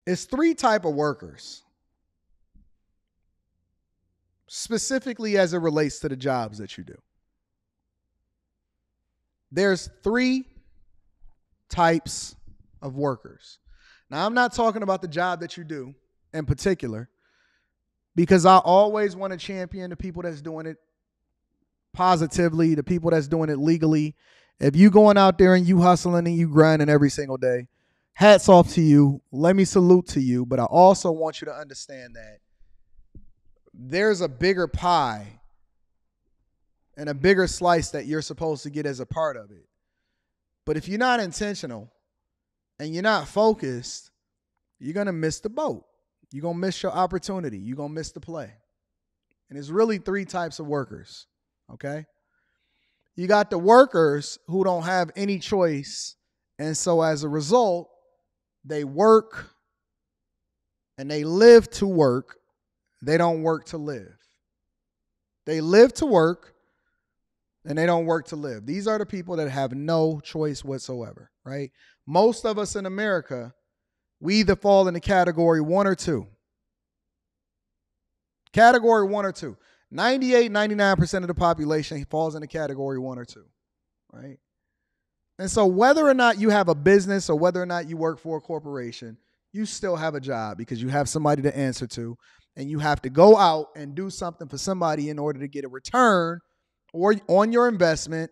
It's three type of workers, specifically as it relates to the jobs that you do. There's three types of workers. Now, I'm not talking about the job that you do in particular, because I always want to champion the people that's doing it positively, the people that's doing it legally. If you going out there and you hustling and you grinding every single day, hats off to you. Let me salute to you. But I also want you to understand that there's a bigger pie and a bigger slice that you're supposed to get as a part of it. But if you're not intentional and you're not focused, you're going to miss the boat. You're going to miss your opportunity. You're going to miss the play. And it's really three types of workers, okay? You got the workers who don't have any choice, and so as a result, they work and they live to work. They don't work to live. They live to work and they don't work to live. These are the people that have no choice whatsoever, right? Most of us in America, we either fall in the category 1 or 2. Category 1 or 2. 98, 99% of the population falls in the category 1 or 2, right? And so whether or not you have a business or whether or not you work for a corporation, you still have a job because you have somebody to answer to, and you have to go out and do something for somebody in order to get a return or on your investment,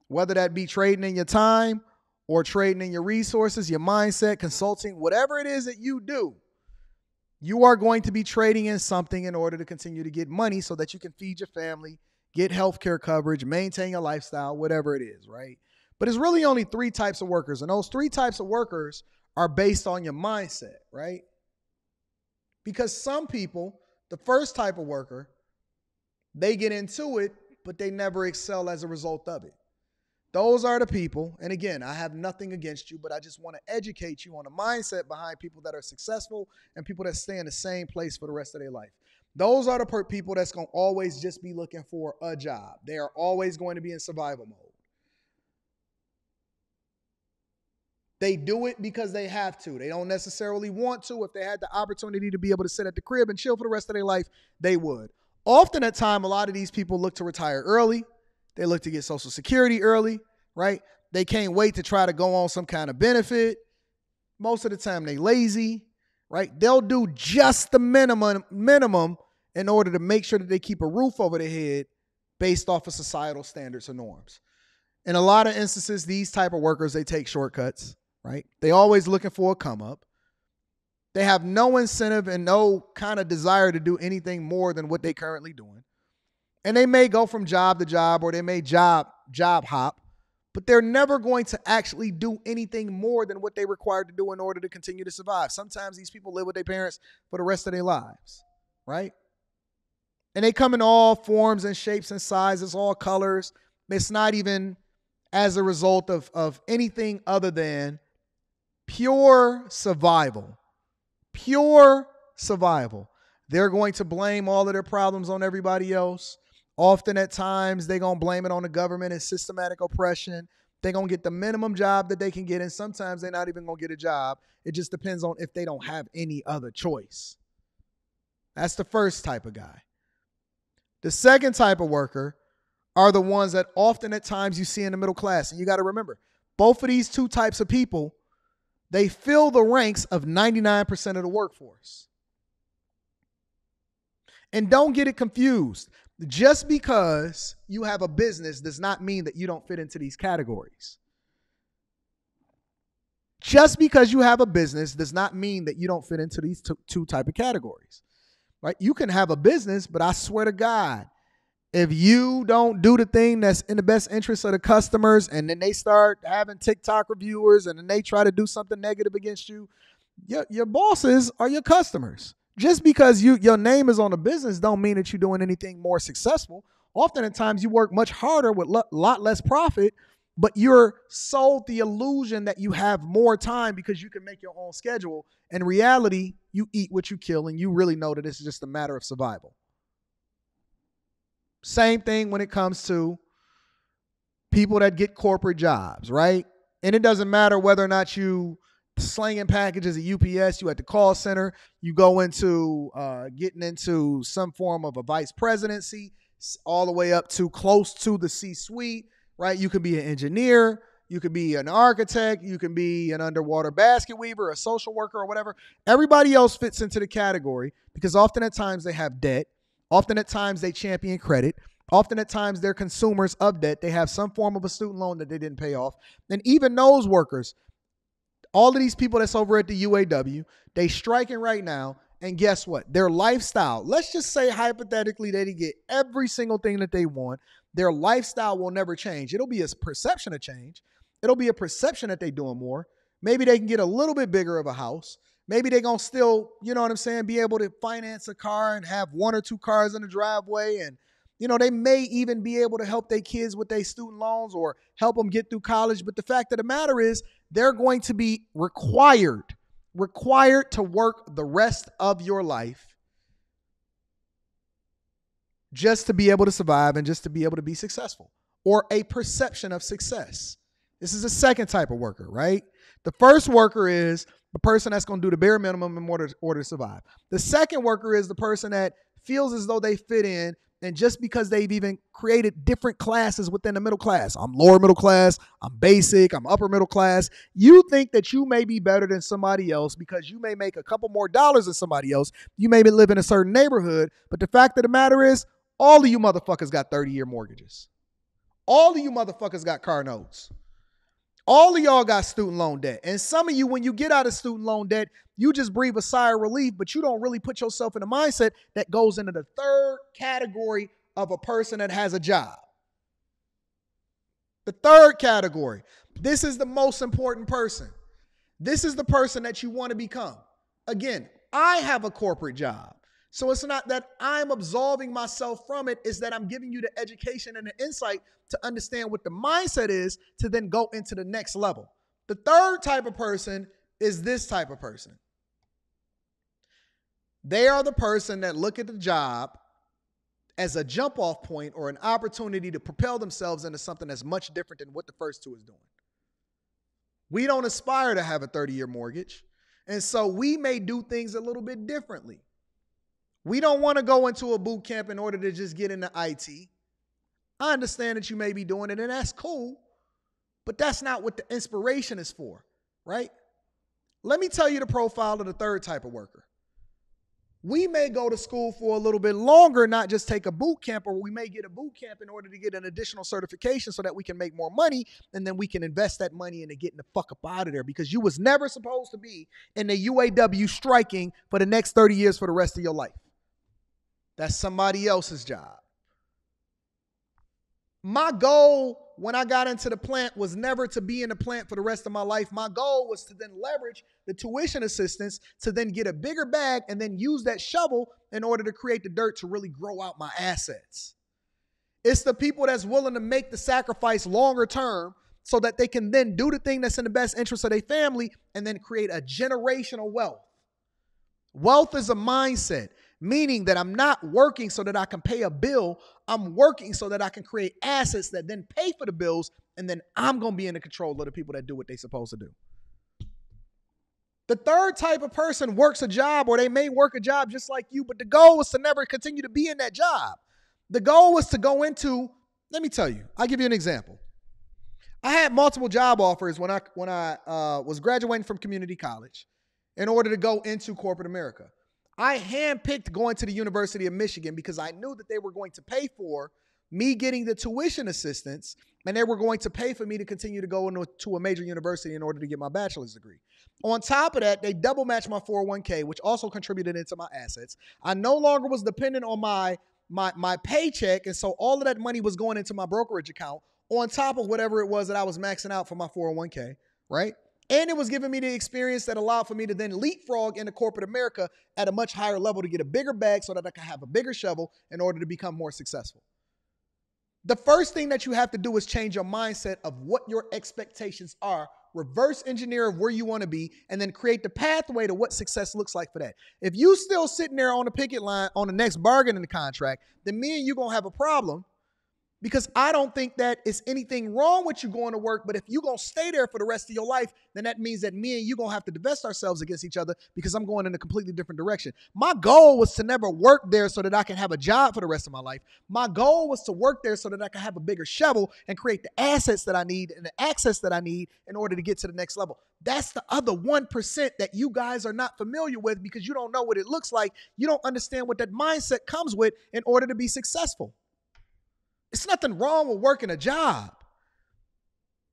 whether that be trading in your time or trading in your resources, your mindset, consulting, whatever it is that you do. You are going to be trading in something in order to continue to get money so that you can feed your family, get healthcare coverage, maintain your lifestyle, whatever it is, right? But it's really only three types of workers. And those three types of workers are based on your mindset, right? Because some people, the first type of worker, they get into it, but they never excel as a result of it. Those are the people, and again, I have nothing against you, but I just want to educate you on the mindset behind people that are successful and people that stay in the same place for the rest of their life. Those are the people that's going to always just be looking for a job. They are always going to be in survival mode. They do it because they have to. They don't necessarily want to. If they had the opportunity to be able to sit at the crib and chill for the rest of their life, they would. Often at time, a lot of these people look to retire early. They look to get Social Security early, right? They can't wait to try to go on some kind of benefit. Most of the time, they lazy, right? They'll do just the minimum in order to make sure that they keep a roof over their head based off of societal standards or norms. In a lot of instances, these type of workers, they take shortcuts, right? They always looking for a come up. They have no incentive and no kind of desire to do anything more than what they currently doing. And they may go from job to job or they may job hop, but they're never going to actually do anything more than what they required to do in order to continue to survive. Sometimes these people live with their parents for the rest of their lives, right? And they come in all forms and shapes and sizes, all colors. It's not even as a result of anything other than pure survival. Pure survival. They're going to blame all of their problems on everybody else. Often at times, they're going to blame it on the government and systematic oppression. They're going to get the minimum job that they can get, and sometimes they're not even going to get a job. It just depends on if they don't have any other choice. That's the first type of guy. The second type of worker are the ones that often at times you see in the middle class. And you got to remember, both of these two types of people, they fill the ranks of 99% of the workforce. And don't get it confused. Just because you have a business does not mean that you don't fit into these categories. Just because you have a business does not mean that you don't fit into these two type of categories, right? You can have a business, but I swear to God, if you don't do the thing that's in the best interest of the customers and then they start having TikTok reviewers and then they try to do something negative against you, your bosses are your customers. Just because your name is on a business don't mean that you're doing anything more successful. Often at times you work much harder with a lot less profit, but you're sold the illusion that you have more time because you can make your own schedule. In reality, you eat what you kill, and you really know that it's just a matter of survival. Same thing when it comes to people that get corporate jobs, right? And it doesn't matter whether or not you slinging packages at UPS, you at the call center, you go into getting into some form of a vice presidency, all the way up to close to the C-suite, right? You could be an engineer, you could be an architect, you can be an underwater basket weaver, a social worker, or whatever. Everybody else fits into the category because often at times they have debt, often at times they champion credit, often at times they're consumers of debt. They have some form of a student loan that they didn't pay off. And even those workers, all of these people that's over at the UAW, they striking right now. And guess what? Their lifestyle, let's just say hypothetically they get every single thing that they want. Their lifestyle will never change. It'll be a perception of change. It'll be a perception that they're doing more. Maybe they can get a little bit bigger of a house. Maybe they're going to still, you know what I'm saying, be able to finance a car and have 1 or 2 cars in the driveway. And, you know, they may even be able to help their kids with their student loans or help them get through college. But the fact of the matter is they're going to be required to work the rest of your life just to be able to survive and just to be able to be successful, or a perception of success. This is the second type of worker, right? The first worker is the person that's going to do the bare minimum in order to survive. The second worker is the person that feels as though they fit in, and just because they've even created different classes within the middle class, I'm lower middle class, I'm basic, I'm upper middle class, you think that you may be better than somebody else because you may make a couple more dollars than somebody else. You may live in a certain neighborhood, but the fact of the matter is, all of you motherfuckers got 30-year mortgages. All of you motherfuckers got car notes. All of y'all got student loan debt. And some of you, when you get out of student loan debt, you just breathe a sigh of relief, but you don't really put yourself in a mindset that goes into the third category of a person that has a job. The third category. This is the most important person. This is the person that you want to become. Again, I have a corporate job. So it's not that I'm absolving myself from it. It's that I'm giving you the education and the insight to understand what the mindset is to then go into the next level. The third type of person is this type of person. They are the person that look at the job as a jump off point or an opportunity to propel themselves into something that's much different than what the first two is doing. We don't aspire to have a 30-year mortgage. And so we may do things a little bit differently. We don't want to go into a boot camp in order to just get into IT. I understand that you may be doing it, and that's cool, but that's not what the inspiration is for, right? Let me tell you the profile of the third type of worker. We may go to school for a little bit longer, not just take a boot camp, or we may get a boot camp in order to get an additional certification so that we can make more money, and then we can invest that money into getting the fuck up out of there, because you was never supposed to be in the UAW striking for the next 30 years for the rest of your life. That's somebody else's job. My goal when I got into the plant was never to be in the plant for the rest of my life. My goal was to then leverage the tuition assistance to then get a bigger bag and then use that shovel in order to create the dirt to really grow out my assets. It's the people that's willing to make the sacrifice longer term so that they can then do the thing that's in the best interest of their family and then create a generational wealth. Wealth is a mindset. Meaning that I'm not working so that I can pay a bill. I'm working so that I can create assets that then pay for the bills, and then I'm going to be in the control of the people that do what they're supposed to do. The third type of person works a job, or they may work a job just like you, but the goal is to never continue to be in that job. The goal was to go into, let me tell you, I'll give you an example. I had multiple job offers when I was graduating from community college in order to go into corporate America. I handpicked going to the University of Michigan because I knew that they were going to pay for me getting the tuition assistance, and they were going to pay for me to continue to go into a major university in order to get my bachelor's degree. On top of that, they double matched my 401k, which also contributed into my assets. I no longer was dependent on my paycheck, and so all of that money was going into my brokerage account on top of whatever it was that I was maxing out for my 401k, right? And it was giving me the experience that allowed for me to then leapfrog into corporate America at a much higher level to get a bigger bag so that I can have a bigger shovel in order to become more successful. The first thing that you have to do is change your mindset of what your expectations are, reverse engineer of where you want to be, and then create the pathway to what success looks like for that. If you still sitting there on the picket line on the next bargaining contract, then me and you going to have a problem, Because I don't think that it's anything wrong with you going to work, but if you're going to stay there for the rest of your life, then that means that me and you going to have to divest ourselves against each other because I'm going in a completely different direction. My goal was to never work there so that I can have a job for the rest of my life. My goal was to work there so that I can have a bigger shovel and create the assets that I need and the access that I need in order to get to the next level. That's the other 1% that you guys are not familiar with because you don't know what it looks like. You don't understand what that mindset comes with in order to be successful. It's nothing wrong with working a job.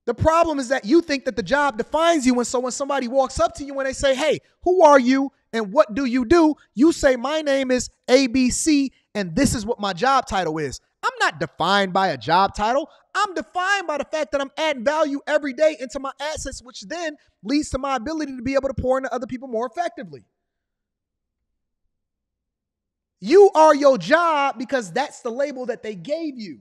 The problem is that you think that the job defines you. And so when somebody walks up to you and they say, hey, who are you and what do? You say, my name is ABC and this is what my job title is. I'm not defined by a job title. I'm defined by the fact that I'm adding value every day into my assets, which then leads to my ability to be able to pour into other people more effectively. You are your job because that's the label that they gave you.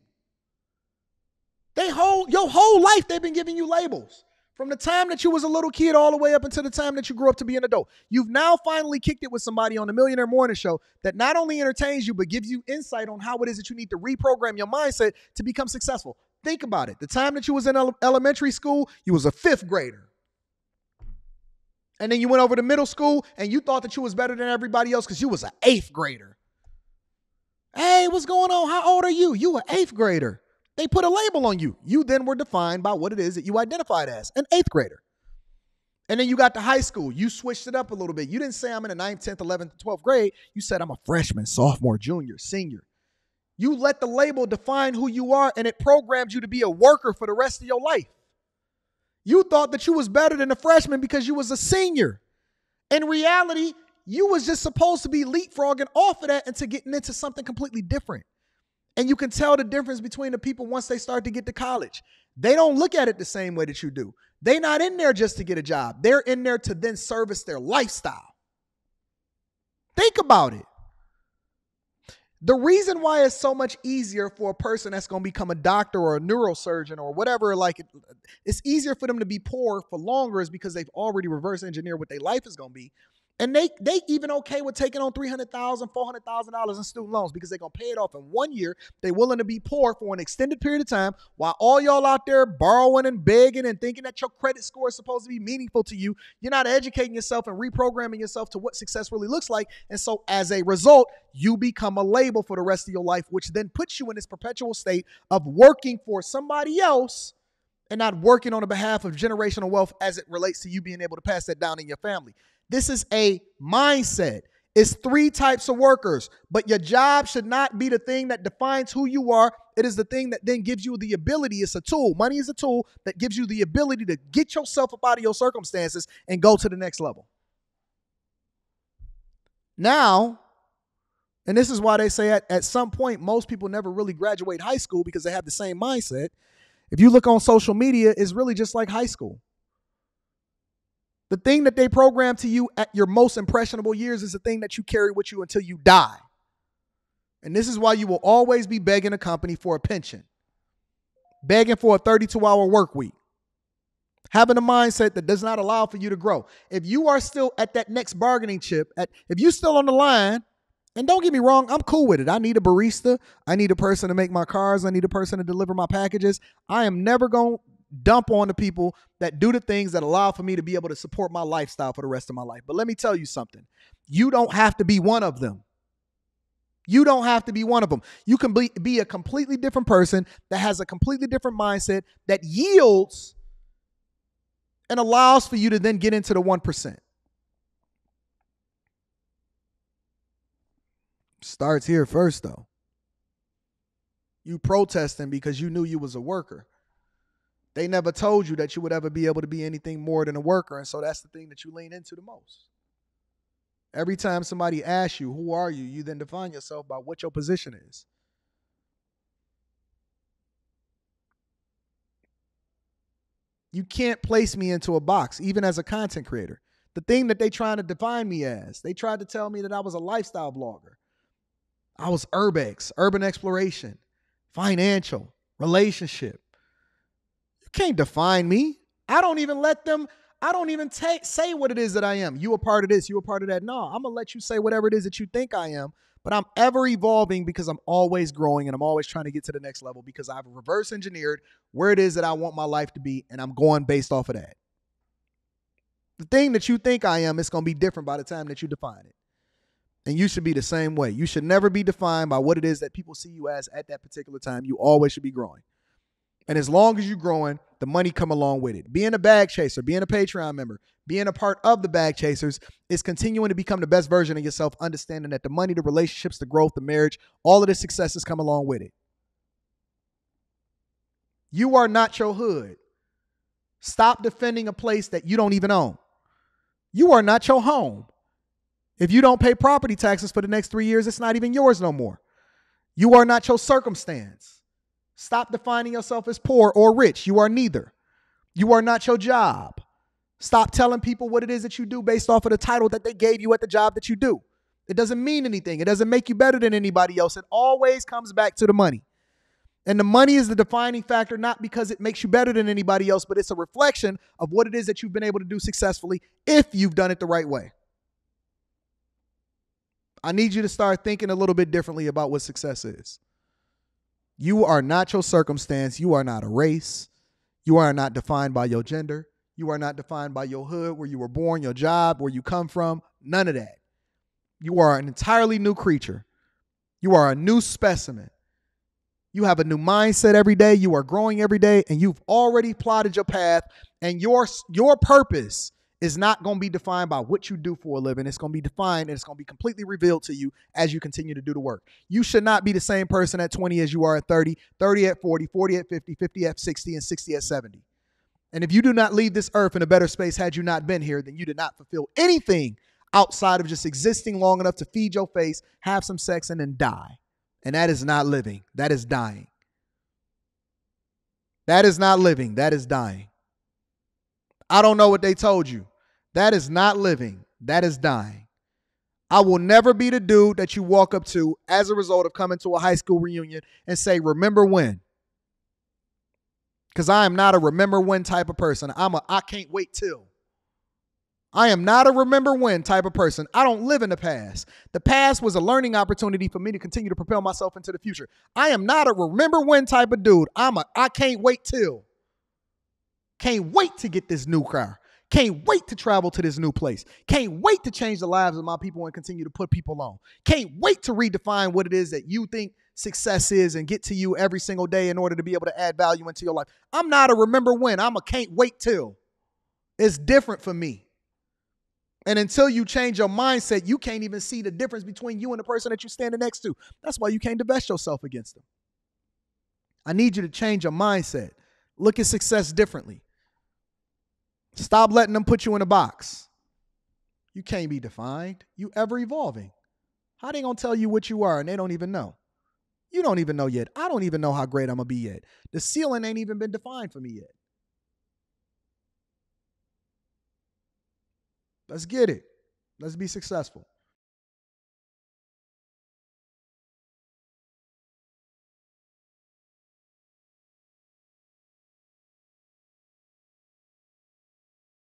Your whole life, they've been giving you labels. From the time that you was a little kid all the way up until the time that you grew up to be an adult. You've now finally kicked it with somebody on the Millionaire Morning Show that not only entertains you, but gives you insight on how it is that you need to reprogram your mindset to become successful. Think about it. The time that you was in elementary school, you was a 5th grader. And then you went over to middle school and you thought that you was better than everybody else because you was an 8th grader. Hey, what's going on? How old are you? You an 8th grader. They put a label on you. You then were defined by what it is that you identified as, an 8th grader. And then you got to high school. You switched it up a little bit. You didn't say I'm in the 9th, 10th, 11th, 12th grade. You said I'm a freshman, sophomore, junior, senior. You let the label define who you are, and it programmed you to be a worker for the rest of your life. You thought that you was better than a freshman because you was a senior. In reality, you was just supposed to be leapfrogging off of that into getting into something completely different. And you can tell the difference between the people once they start to get to college. They don't look at it the same way that you do. They're not in there just to get a job. They're in there to then service their lifestyle. Think about it. The reason why it's so much easier for a person that's going to become a doctor or a neurosurgeon or whatever, it's easier for them to be poor for longer is because they've already reverse engineered what their life is going to be. And they even okay with taking on $300,000, $400,000 in student loans because they're going to pay it off in 1 year. They're willing to be poor for an extended period of time while all y'all out there borrowing and begging and thinking that your credit score is supposed to be meaningful to you. You're not educating yourself and reprogramming yourself to what success really looks like. And so as a result, you become a label for the rest of your life, which then puts you in this perpetual state of working for somebody else and not working on the behalf of generational wealth as it relates to you being able to pass that down in your family. This is a mindset. It's 3 types of workers, but your job should not be the thing that defines who you are. It is the thing that then gives you the ability. It's a tool. Money is a tool that gives you the ability to get yourself up out of your circumstances and go to the next level. Now, and this is why they say at some point, most people never really graduate high school because they have the same mindset. If you look on social media, it's really just like high school. The thing that they program to you at your most impressionable years is the thing that you carry with you until you die. And this is why you will always be begging a company for a pension, begging for a 32-hour work week, having a mindset that does not allow for you to grow. If you are still at that next bargaining chip, if you're still on the line, and don't get me wrong, I'm cool with it. I need a barista. I need a person to make my cars. I need a person to deliver my packages. I am never going to dump on the people that do the things that allow for me to be able to support my lifestyle for the rest of my life. But let me tell you something. You don't have to be one of them. You don't have to be one of them. You can be a completely different person that has a completely different mindset that yields and allows for you to then get into the 1%. Starts here first, though. You protesting because you knew you was a worker. They never told you that you would ever be able to be anything more than a worker. And so that's the thing that you lean into the most. Every time somebody asks you, who are you? You then define yourself by what your position is. You can't place me into a box, even as a content creator. The thing that they trying to define me as, they tried to tell me that I was a lifestyle blogger. I was urbex, urban exploration, financial, relationship. You can't define me. I don't even let them I don't even say what it is that I am. You a part of this, you a part of that. No, I'm going to let you say whatever it is that you think I am, but I'm ever evolving because I'm always growing and I'm always trying to get to the next level because I've reverse engineered where it is that I want my life to be, and I'm going based off of that. The thing that you think I am, it's going to be different by the time that you define it. And you should be the same way. You should never be defined by what it is that people see you as at that particular time. You always should be growing. And as long as you're growing, the money come along with it. Being a bag chaser, being a Patreon member, being a part of the bag chasers is continuing to become the best version of yourself, understanding that the money, the relationships, the growth, the marriage, all of the successes come along with it. You are not your hood. Stop defending a place that you don't even own. You are not your home. If you don't pay property taxes for the next 3 years, it's not even yours no more. You are not your circumstance. Stop defining yourself as poor or rich. You are neither. You are not your job. Stop telling people what it is that you do based off of the title that they gave you at the job that you do. It doesn't mean anything. It doesn't make you better than anybody else. It always comes back to the money. And the money is the defining factor, not because it makes you better than anybody else, but it's a reflection of what it is that you've been able to do successfully if you've done it the right way. I need you to start thinking a little bit differently about what success is. You are not your circumstance. You are not a race. You are not defined by your gender. You are not defined by your hood, where you were born, your job, where you come from. None of that. You are an entirely new creature. You are a new specimen. You have a new mindset every day. You are growing every day, and you've already plotted your path. And your purpose is not going to be defined by what you do for a living. It's going to be defined, and it's going to be completely revealed to you as you continue to do the work. You should not be the same person at 20 as you are at 30, 30 at 40, 40 at 50, 50 at 60, and 60 at 70. And if you do not leave this earth in a better space had you not been here, then you did not fulfill anything outside of just existing long enough to feed your face, have some sex, and then die. And that is not living. That is dying. That is not living. That is dying. I don't know what they told you. That is not living. That is dying. I will never be the dude that you walk up to as a result of coming to a high school reunion and say, remember when? Because I am not a remember when type of person. I can't wait till. I am not a remember when type of person. I don't live in the past. The past was a learning opportunity for me to continue to propel myself into the future. I am not a remember when type of dude. I can't wait till. Can't wait to get this new car. Can't wait to travel to this new place. Can't wait to change the lives of my people and continue to put people on. Can't wait to redefine what it is that you think success is and get to you every single day in order to be able to add value into your life. I'm not a remember when. I'm a can't wait till. It's different for me. And until you change your mindset, you can't even see the difference between you and the person that you're standing next to. That's why you can't divest yourself against them. I need you to change your mindset. Look at success differently. Stop letting them put you in a box. You can't be defined. You ever evolving. How they gonna tell you what you are and they don't even know? You don't even know yet. I don't even know how great I'm gonna be yet. The ceiling ain't even been defined for me yet. Let's get it. Let's be successful.